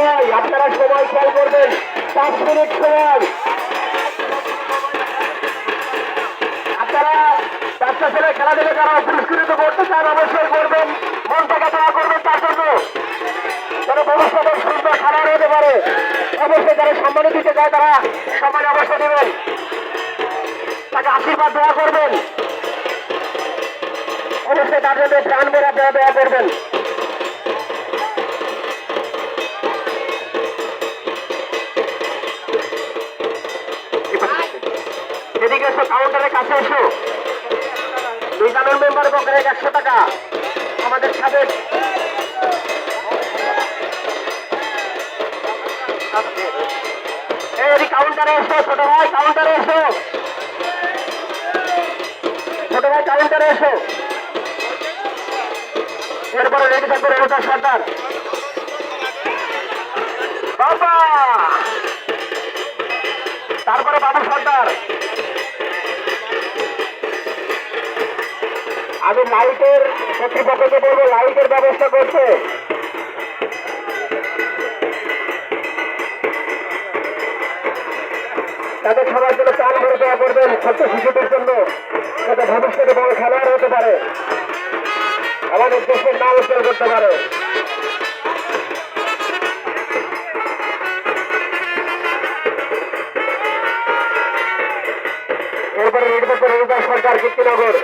সময়, আপনারা সময় খেয়াল করবেন, 5 মিনিট সময়। আপনারা বাচ্চা ছেলে খেলা দিলে যারা পুরস্কৃত করতে চান অবশ্যই করবেন, মন থেকে দোয়া করবেন তার জন্য, যেন ভবিষ্যতের সুন্দর খেলোয়াড় হতে পারে। অবশ্যই যারা সম্মান দিতে চায় তারা সম্মান অবশ্যই দেবেন, তাকে আশীর্বাদ দোয়া করবেন, অবশ্যই তার জন্য প্রাণ ভরা দোয়া করবেন। এদিকে এসো, কাউন্টারের কাছে এসো। মিজানুর মেম্বার পক্ষে 100 টাকা আমাদের সাবেক কাউন্টারে এসো, ছোট ভাই কাউন্টারে এসো, ছোট ভাই কাউন্টারে এসো। এরপরে রেডি থাকবে রেণুকা সর্দার। বাবা, তারপরে বাবু সর্দার। আমি লাইটের কর্তৃপক্ষকে বলবো লাইটের ব্যবস্থা করছে। তাদের সবার জন্য চাল ভরে দেওয়া করবেন, ছোট্ট শিশুদের জন্য, যাতে ভবিষ্যতে বড় খেলোয়াড় হতে পারে, আমাদের দেশের নাম উজ্জ্বল করতে পারে। এরপরে রেডি করতে রেণুকা সরকার, কীর্তিনগর।